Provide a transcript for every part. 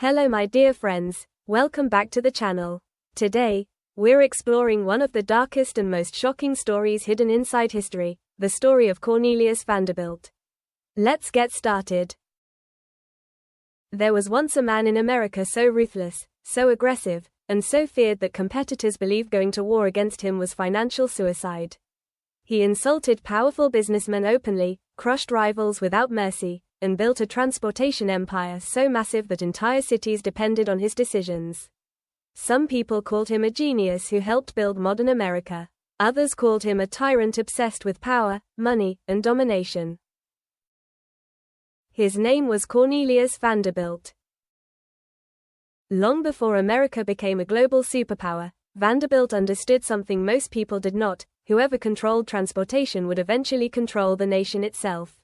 Hello my dear friends, welcome back to the channel. Today, we're exploring one of the darkest and most shocking stories hidden inside history, the story of Cornelius Vanderbilt. Let's get started. There was once a man in America so ruthless, so aggressive, and so feared that competitors believed going to war against him was financial suicide. He insulted powerful businessmen openly, crushed rivals without mercy, and built a transportation empire so massive that entire cities depended on his decisions. Some people called him a genius who helped build modern America. Others called him a tyrant obsessed with power, money, and domination. His name was Cornelius Vanderbilt. Long before America became a global superpower, Vanderbilt understood something most people did not: whoever controlled transportation would eventually control the nation itself.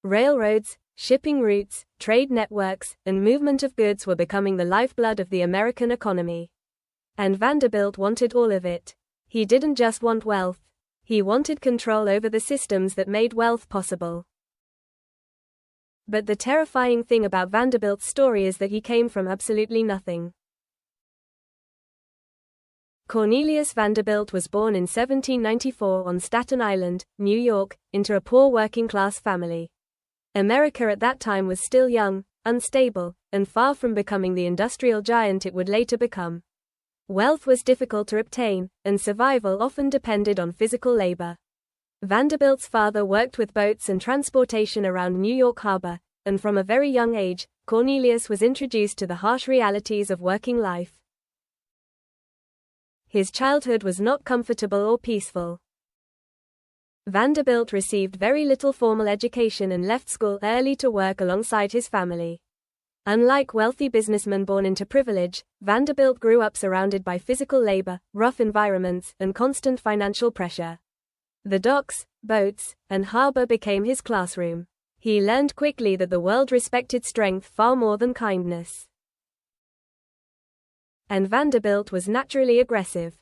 Railroads, shipping routes, trade networks, and movement of goods were becoming the lifeblood of the American economy. And Vanderbilt wanted all of it. He didn't just want wealth. He wanted control over the systems that made wealth possible. But the terrifying thing about Vanderbilt's story is that he came from absolutely nothing. Cornelius Vanderbilt was born in 1794 on Staten Island, New York, into a poor working-class family. America at that time was still young, unstable, and far from becoming the industrial giant it would later become. Wealth was difficult to obtain, and survival often depended on physical labor. Vanderbilt's father worked with boats and transportation around New York Harbor, and from a very young age, Cornelius was introduced to the harsh realities of working life. His childhood was not comfortable or peaceful. Vanderbilt received very little formal education and left school early to work alongside his family. Unlike wealthy businessmen born into privilege, Vanderbilt grew up surrounded by physical labor, rough environments, and constant financial pressure. The docks, boats, and harbor became his classroom. He learned quickly that the world respected strength far more than kindness. And Vanderbilt was naturally aggressive.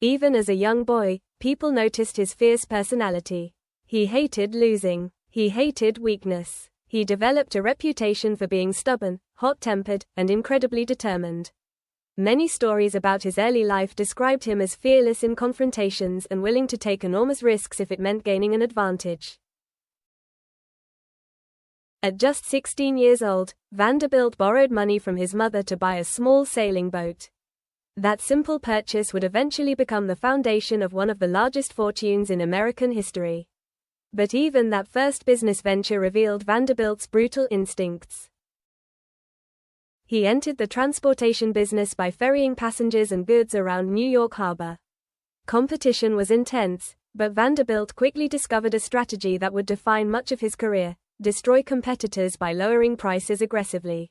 Even as a young boy, people noticed his fierce personality. He hated losing. He hated weakness. He developed a reputation for being stubborn, hot-tempered, and incredibly determined. Many stories about his early life described him as fearless in confrontations and willing to take enormous risks if it meant gaining an advantage. At just 16 years old, Vanderbilt borrowed money from his mother to buy a small sailing boat. That simple purchase would eventually become the foundation of one of the largest fortunes in American history. But even that first business venture revealed Vanderbilt's brutal instincts. He entered the transportation business by ferrying passengers and goods around New York Harbor. Competition was intense, but Vanderbilt quickly discovered a strategy that would define much of his career: destroy competitors by lowering prices aggressively.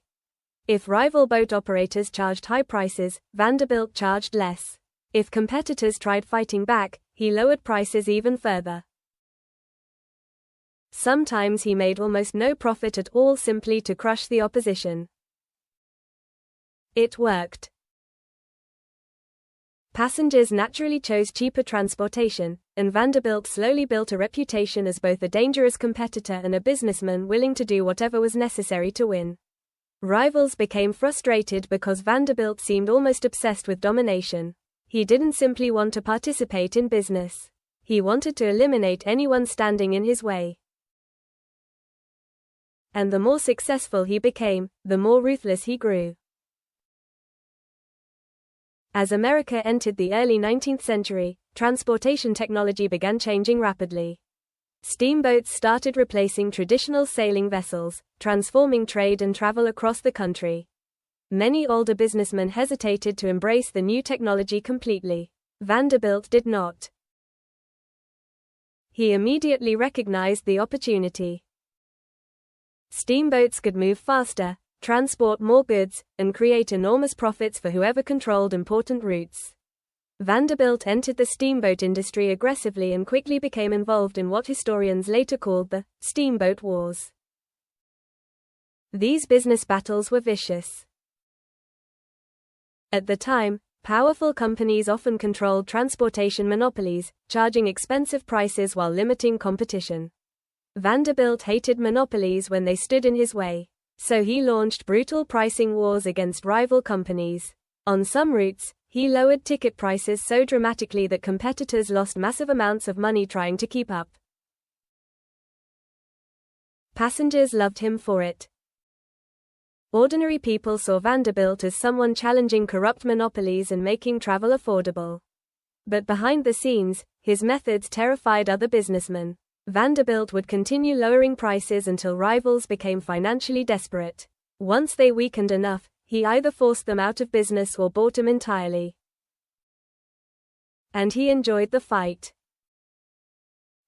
If rival boat operators charged high prices, Vanderbilt charged less. If competitors tried fighting back, he lowered prices even further. Sometimes he made almost no profit at all simply to crush the opposition. It worked. Passengers naturally chose cheaper transportation, and Vanderbilt slowly built a reputation as both a dangerous competitor and a businessman willing to do whatever was necessary to win. Rivals became frustrated because Vanderbilt seemed almost obsessed with domination. He didn't simply want to participate in business. He wanted to eliminate anyone standing in his way. And the more successful he became, the more ruthless he grew. As America entered the early 19th century, transportation technology began changing rapidly. Steamboats started replacing traditional sailing vessels, transforming trade and travel across the country. Many older businessmen hesitated to embrace the new technology completely. Vanderbilt did not. He immediately recognized the opportunity. Steamboats could move faster, transport more goods, and create enormous profits for whoever controlled important routes. Vanderbilt entered the steamboat industry aggressively and quickly became involved in what historians later called the Steamboat Wars. These business battles were vicious. At the time, powerful companies often controlled transportation monopolies, charging expensive prices while limiting competition. Vanderbilt hated monopolies when they stood in his way. So he launched brutal pricing wars against rival companies. On some routes, he lowered ticket prices so dramatically that competitors lost massive amounts of money trying to keep up. Passengers loved him for it. Ordinary people saw Vanderbilt as someone challenging corrupt monopolies and making travel affordable. But behind the scenes, his methods terrified other businessmen. Vanderbilt would continue lowering prices until rivals became financially desperate. Once they weakened enough, he either forced them out of business or bought them entirely. And he enjoyed the fight.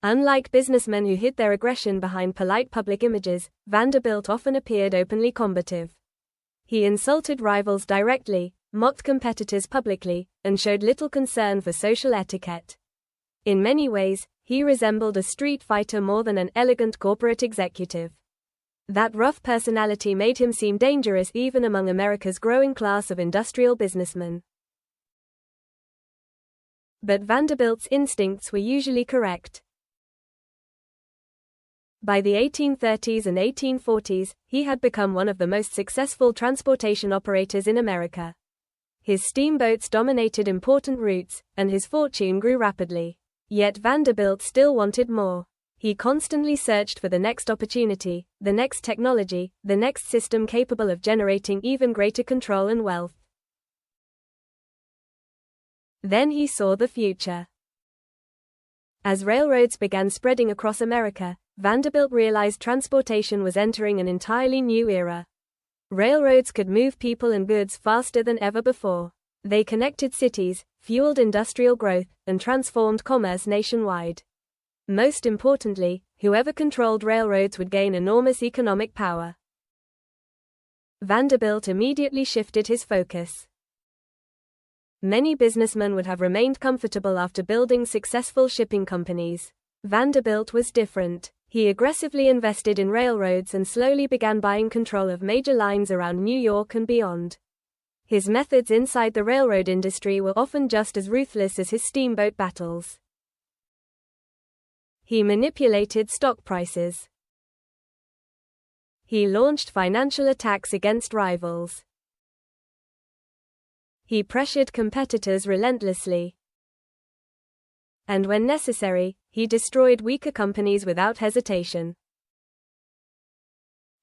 Unlike businessmen who hid their aggression behind polite public images, Vanderbilt often appeared openly combative. He insulted rivals directly, mocked competitors publicly, and showed little concern for social etiquette. In many ways, he resembled a street fighter more than an elegant corporate executive. That rough personality made him seem dangerous even among America's growing class of industrial businessmen. But Vanderbilt's instincts were usually correct. By the 1830s and 1840s, he had become one of the most successful transportation operators in America. His steamboats dominated important routes, and his fortune grew rapidly. Yet Vanderbilt still wanted more. He constantly searched for the next opportunity, the next technology, the next system capable of generating even greater control and wealth. Then he saw the future. As railroads began spreading across America, Vanderbilt realized transportation was entering an entirely new era. Railroads could move people and goods faster than ever before. They connected cities, fueled industrial growth, and transformed commerce nationwide. Most importantly, whoever controlled railroads would gain enormous economic power. Vanderbilt immediately shifted his focus. Many businessmen would have remained comfortable after building successful shipping companies. Vanderbilt was different. He aggressively invested in railroads and slowly began buying control of major lines around New York and beyond. His methods inside the railroad industry were often just as ruthless as his steamboat battles. He manipulated stock prices. He launched financial attacks against rivals. He pressured competitors relentlessly. And when necessary, he destroyed weaker companies without hesitation.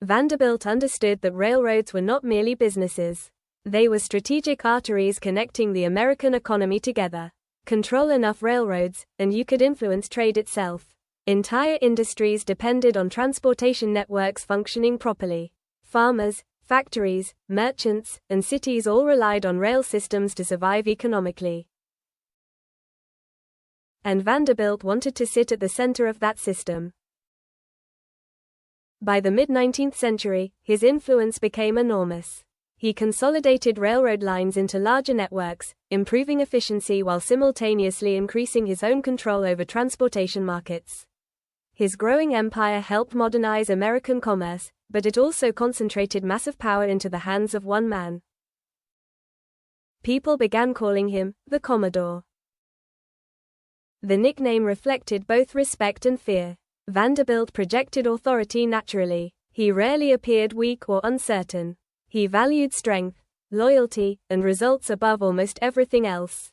Vanderbilt understood that railroads were not merely businesses. They were strategic arteries connecting the American economy together. Control enough railroads, and you could influence trade itself. Entire industries depended on transportation networks functioning properly. Farmers, factories, merchants, and cities all relied on rail systems to survive economically. And Vanderbilt wanted to sit at the center of that system. By the mid-19th century, his influence became enormous. He consolidated railroad lines into larger networks, improving efficiency while simultaneously increasing his own control over transportation markets. His growing empire helped modernize American commerce, but it also concentrated massive power into the hands of one man. People began calling him the Commodore. The nickname reflected both respect and fear. Vanderbilt projected authority naturally. He rarely appeared weak or uncertain. He valued strength, loyalty, and results above almost everything else.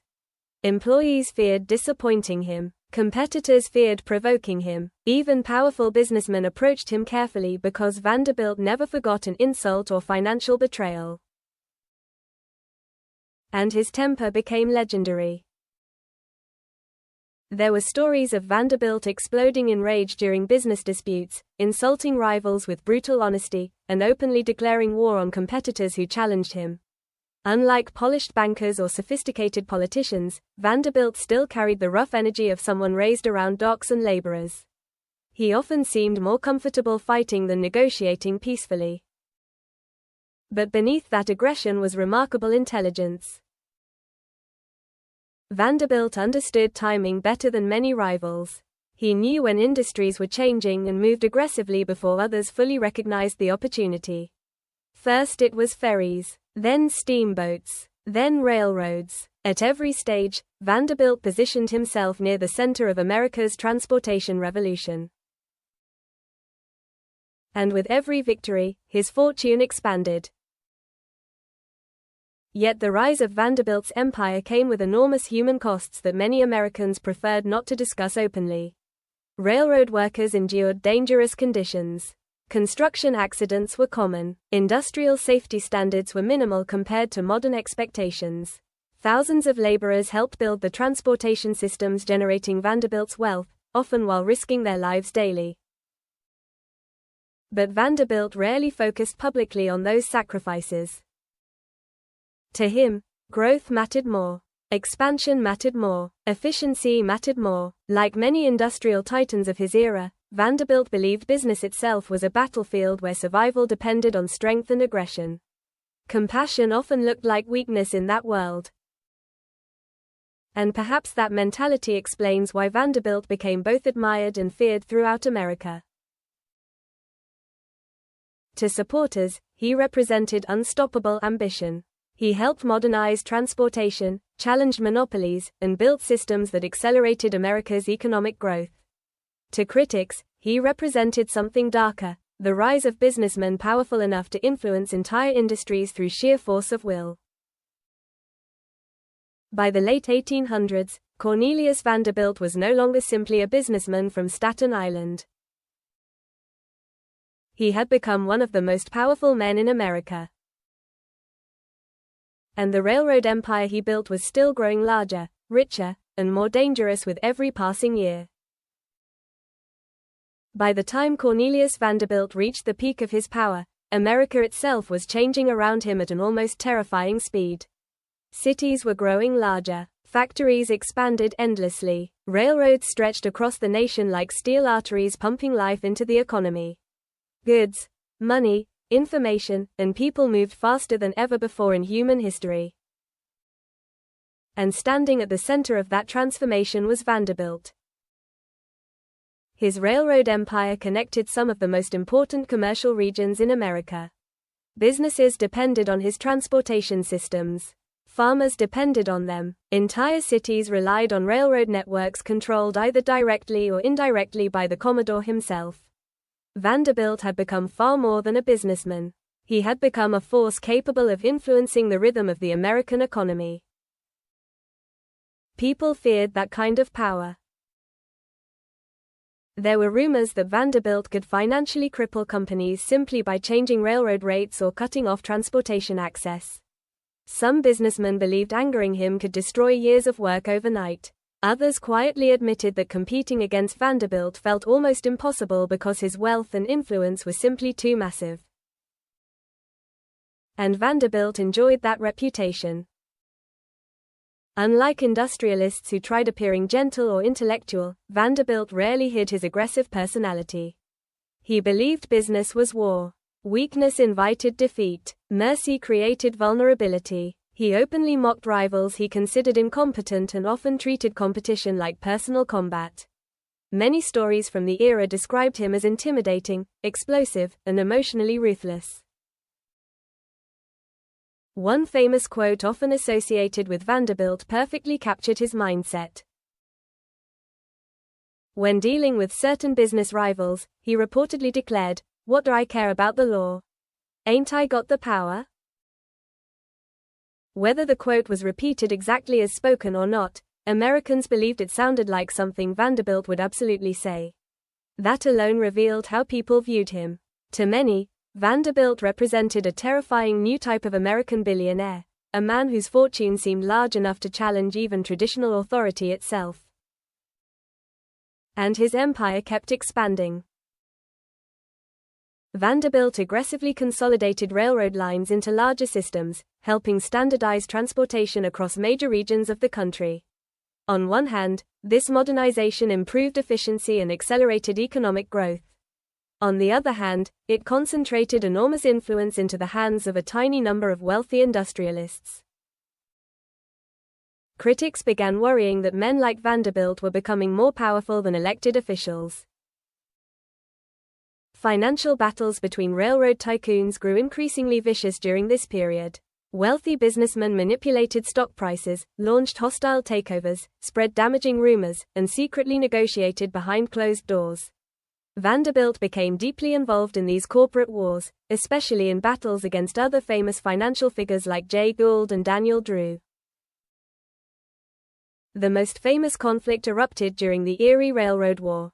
Employees feared disappointing him. Competitors feared provoking him. Even powerful businessmen approached him carefully because Vanderbilt never forgot an insult or financial betrayal. And his temper became legendary. There were stories of Vanderbilt exploding in rage during business disputes, insulting rivals with brutal honesty, and openly declaring war on competitors who challenged him. Unlike polished bankers or sophisticated politicians, Vanderbilt still carried the rough energy of someone raised around docks and laborers. He often seemed more comfortable fighting than negotiating peacefully. But beneath that aggression was remarkable intelligence. Vanderbilt understood timing better than many rivals. He knew when industries were changing and moved aggressively before others fully recognized the opportunity. First it was ferries, then steamboats, then railroads. At every stage, Vanderbilt positioned himself near the center of America's transportation revolution. And with every victory, his fortune expanded. Yet the rise of Vanderbilt's empire came with enormous human costs that many Americans preferred not to discuss openly. Railroad workers endured dangerous conditions. Construction accidents were common. Industrial safety standards were minimal compared to modern expectations. Thousands of laborers helped build the transportation systems generating Vanderbilt's wealth, often while risking their lives daily. But Vanderbilt rarely focused publicly on those sacrifices. To him, growth mattered more. Expansion mattered more. Efficiency mattered more. Like many industrial titans of his era, Vanderbilt believed business itself was a battlefield where survival depended on strength and aggression. Compassion often looked like weakness in that world. And perhaps that mentality explains why Vanderbilt became both admired and feared throughout America. To supporters, he represented unstoppable ambition. He helped modernize transportation, challenged monopolies, and built systems that accelerated America's economic growth. To critics, he represented something darker, the rise of businessmen powerful enough to influence entire industries through sheer force of will. By the late 1800s, Cornelius Vanderbilt was no longer simply a businessman from Staten Island. He had become one of the most powerful men in America. And the railroad empire he built was still growing larger, richer, and more dangerous with every passing year. By the time Cornelius Vanderbilt reached the peak of his power, America itself was changing around him at an almost terrifying speed. Cities were growing larger, factories expanded endlessly, railroads stretched across the nation like steel arteries pumping life into the economy. Goods, money, information, and people moved faster than ever before in human history. And standing at the center of that transformation was Vanderbilt. His railroad empire connected some of the most important commercial regions in America. Businesses depended on his transportation systems. Farmers depended on them. Entire cities relied on railroad networks controlled either directly or indirectly by the Commodore himself. Vanderbilt had become far more than a businessman. He had become a force capable of influencing the rhythm of the American economy. People feared that kind of power. There were rumors that Vanderbilt could financially cripple companies simply by changing railroad rates or cutting off transportation access. Some businessmen believed angering him could destroy years of work overnight. Others quietly admitted that competing against Vanderbilt felt almost impossible because his wealth and influence were simply too massive. And Vanderbilt enjoyed that reputation. Unlike industrialists who tried appearing gentle or intellectual, Vanderbilt rarely hid his aggressive personality. He believed business was war. Weakness invited defeat. Mercy created vulnerability. He openly mocked rivals he considered incompetent and often treated competition like personal combat. Many stories from the era described him as intimidating, explosive, and emotionally ruthless. One famous quote often associated with Vanderbilt perfectly captured his mindset. When dealing with certain business rivals, he reportedly declared, "What do I care about the law? Ain't I got the power?" Whether the quote was repeated exactly as spoken or not, Americans believed it sounded like something Vanderbilt would absolutely say. That alone revealed how people viewed him. To many, Vanderbilt represented a terrifying new type of American billionaire, a man whose fortune seemed large enough to challenge even traditional authority itself. And his empire kept expanding. Vanderbilt aggressively consolidated railroad lines into larger systems, helping standardize transportation across major regions of the country. On one hand, this modernization improved efficiency and accelerated economic growth. On the other hand, it concentrated enormous influence into the hands of a tiny number of wealthy industrialists. Critics began worrying that men like Vanderbilt were becoming more powerful than elected officials. Financial battles between railroad tycoons grew increasingly vicious during this period. Wealthy businessmen manipulated stock prices, launched hostile takeovers, spread damaging rumors, and secretly negotiated behind closed doors. Vanderbilt became deeply involved in these corporate wars, especially in battles against other famous financial figures like Jay Gould and Daniel Drew. The most famous conflict erupted during the Erie Railroad War.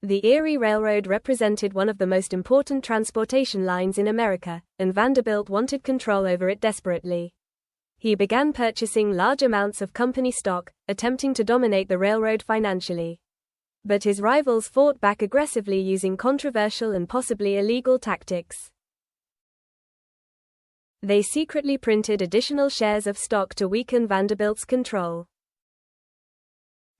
The Erie Railroad represented one of the most important transportation lines in America, and Vanderbilt wanted control over it desperately. He began purchasing large amounts of company stock, attempting to dominate the railroad financially. But his rivals fought back aggressively using controversial and possibly illegal tactics. They secretly printed additional shares of stock to weaken Vanderbilt's control.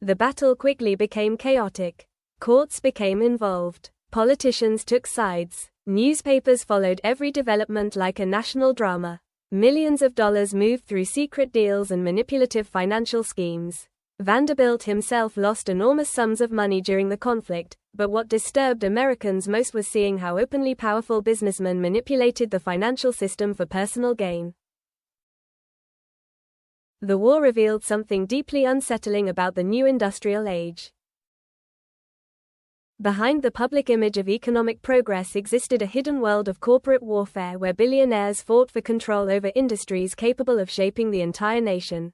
The battle quickly became chaotic. Courts became involved. Politicians took sides. Newspapers followed every development like a national drama. Millions of dollars moved through secret deals and manipulative financial schemes. Vanderbilt himself lost enormous sums of money during the conflict, but what disturbed Americans most was seeing how openly powerful businessmen manipulated the financial system for personal gain. The war revealed something deeply unsettling about the new industrial age. Behind the public image of economic progress existed a hidden world of corporate warfare where billionaires fought for control over industries capable of shaping the entire nation.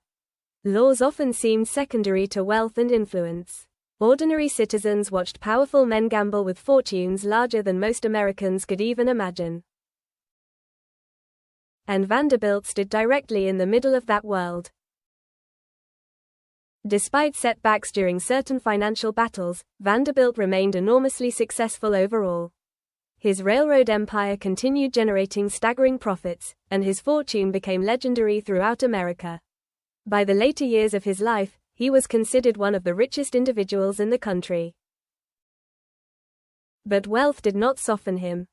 Laws often seemed secondary to wealth and influence. Ordinary citizens watched powerful men gamble with fortunes larger than most Americans could even imagine. And Vanderbilt stood directly in the middle of that world. Despite setbacks during certain financial battles, Vanderbilt remained enormously successful overall. His railroad empire continued generating staggering profits, and his fortune became legendary throughout America. By the later years of his life, he was considered one of the richest individuals in the country. But wealth did not soften him.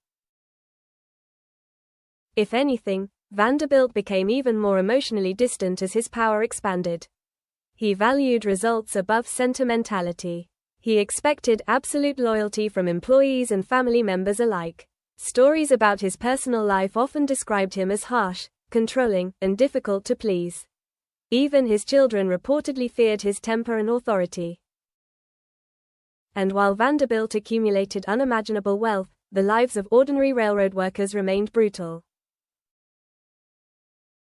If anything, Vanderbilt became even more emotionally distant as his power expanded. He valued results above sentimentality. He expected absolute loyalty from employees and family members alike. Stories about his personal life often described him as harsh, controlling, and difficult to please. Even his children reportedly feared his temper and authority. And while Vanderbilt accumulated unimaginable wealth, the lives of ordinary railroad workers remained brutal.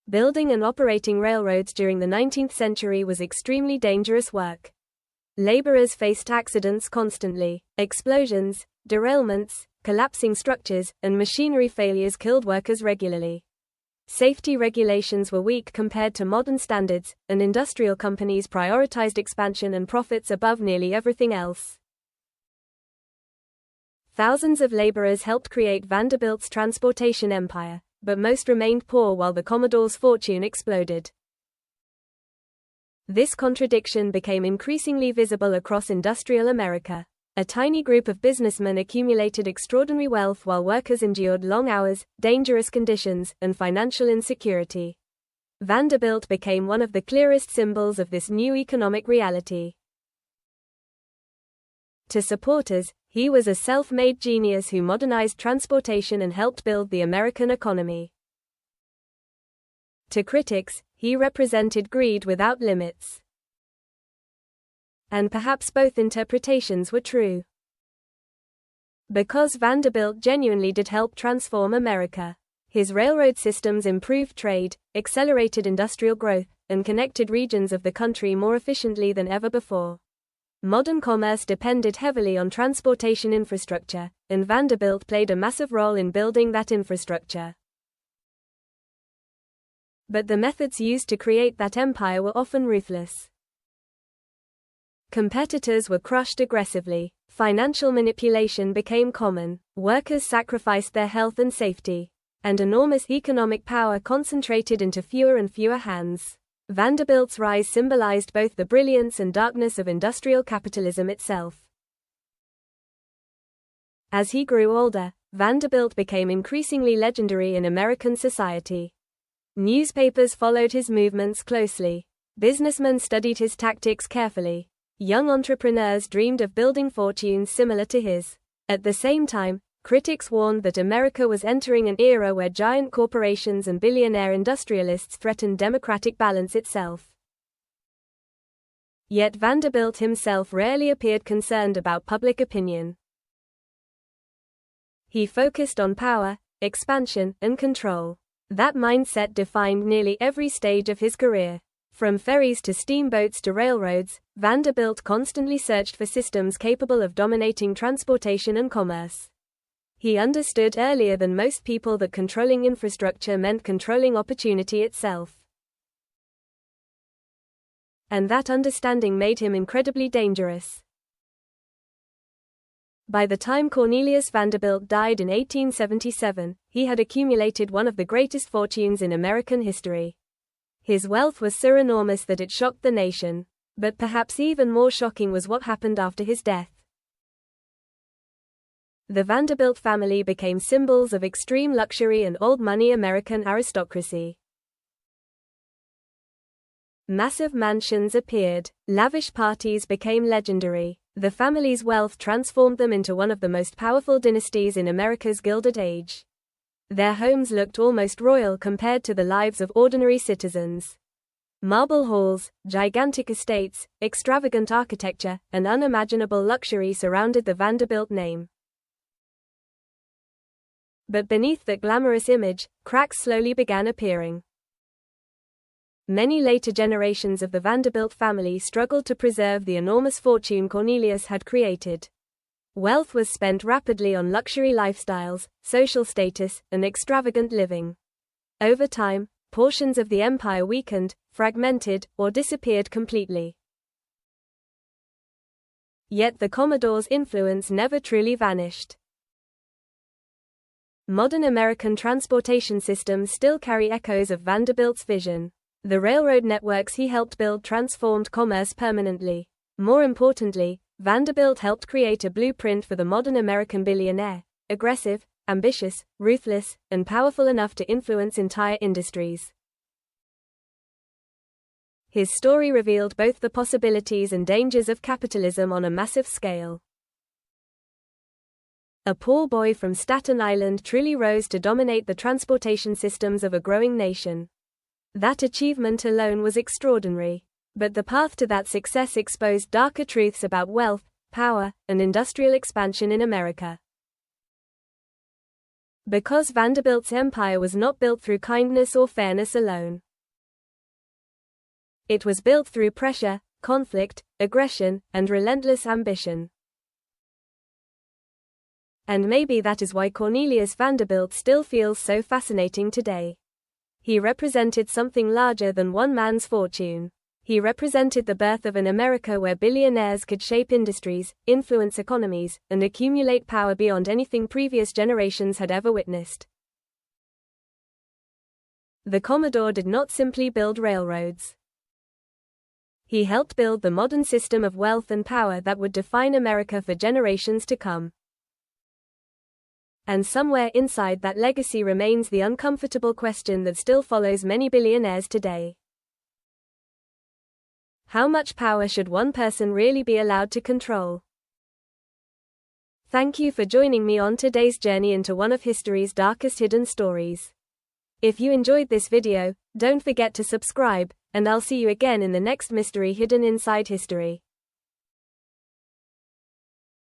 Building and operating railroads during the 19th century was extremely dangerous work. Laborers faced accidents constantly. Explosions, derailments, collapsing structures, and machinery failures killed workers regularly. Safety regulations were weak compared to modern standards, and industrial companies prioritized expansion and profits above nearly everything else. Thousands of laborers helped create Vanderbilt's transportation empire, but most remained poor while the Commodore's fortune exploded. This contradiction became increasingly visible across industrial America. A tiny group of businessmen accumulated extraordinary wealth while workers endured long hours, dangerous conditions, and financial insecurity. Vanderbilt became one of the clearest symbols of this new economic reality. To supporters, he was a self-made genius who modernized transportation and helped build the American economy. To critics, he represented greed without limits. And perhaps both interpretations were true. Because Vanderbilt genuinely did help transform America. His railroad systems improved trade, accelerated industrial growth, and connected regions of the country more efficiently than ever before. Modern commerce depended heavily on transportation infrastructure, and Vanderbilt played a massive role in building that infrastructure. But the methods used to create that empire were often ruthless. Competitors were crushed aggressively. Financial manipulation became common. Workers sacrificed their health and safety. And enormous economic power concentrated into fewer and fewer hands. Vanderbilt's rise symbolized both the brilliance and darkness of industrial capitalism itself. As he grew older, Vanderbilt became increasingly legendary in American society. Newspapers followed his movements closely. Businessmen studied his tactics carefully. Young entrepreneurs dreamed of building fortunes similar to his. At the same time, critics warned that America was entering an era where giant corporations and billionaire industrialists threatened democratic balance itself. Yet Vanderbilt himself rarely appeared concerned about public opinion. He focused on power, expansion, and control. That mindset defined nearly every stage of his career. From ferries to steamboats to railroads, Vanderbilt constantly searched for systems capable of dominating transportation and commerce. He understood earlier than most people that controlling infrastructure meant controlling opportunity itself. And that understanding made him incredibly dangerous. By the time Cornelius Vanderbilt died in 1877, he had accumulated one of the greatest fortunes in American history. His wealth was so enormous that it shocked the nation. But perhaps even more shocking was what happened after his death. The Vanderbilt family became symbols of extreme luxury and old-money American aristocracy. Massive mansions appeared. Lavish parties became legendary. The family's wealth transformed them into one of the most powerful dynasties in America's Gilded Age. Their homes looked almost royal compared to the lives of ordinary citizens. Marble halls, gigantic estates, extravagant architecture, and unimaginable luxury surrounded the Vanderbilt name. But beneath that glamorous image, cracks slowly began appearing. Many later generations of the Vanderbilt family struggled to preserve the enormous fortune Cornelius had created. Wealth was spent rapidly on luxury lifestyles, social status, and extravagant living. Over time, portions of the empire weakened, fragmented, or disappeared completely. Yet the Commodore's influence never truly vanished. Modern American transportation systems still carry echoes of Vanderbilt's vision. The railroad networks he helped build transformed commerce permanently. More importantly, Vanderbilt helped create a blueprint for the modern American billionaire: aggressive, ambitious, ruthless, and powerful enough to influence entire industries. His story revealed both the possibilities and dangers of capitalism on a massive scale. A poor boy from Staten Island truly rose to dominate the transportation systems of a growing nation. That achievement alone was extraordinary. But the path to that success exposed darker truths about wealth, power, and industrial expansion in America. Because Vanderbilt's empire was not built through kindness or fairness alone. It was built through pressure, conflict, aggression, and relentless ambition. And maybe that is why Cornelius Vanderbilt still feels so fascinating today. He represented something larger than one man's fortune. He represented the birth of an America where billionaires could shape industries, influence economies, and accumulate power beyond anything previous generations had ever witnessed. The Commodore did not simply build railroads. He helped build the modern system of wealth and power that would define America for generations to come. And somewhere inside that legacy remains the uncomfortable question that still follows many billionaires today. How much power should one person really be allowed to control? Thank you for joining me on today's journey into one of history's darkest hidden stories. If you enjoyed this video, don't forget to subscribe, and I'll see you again in the next mystery hidden inside history.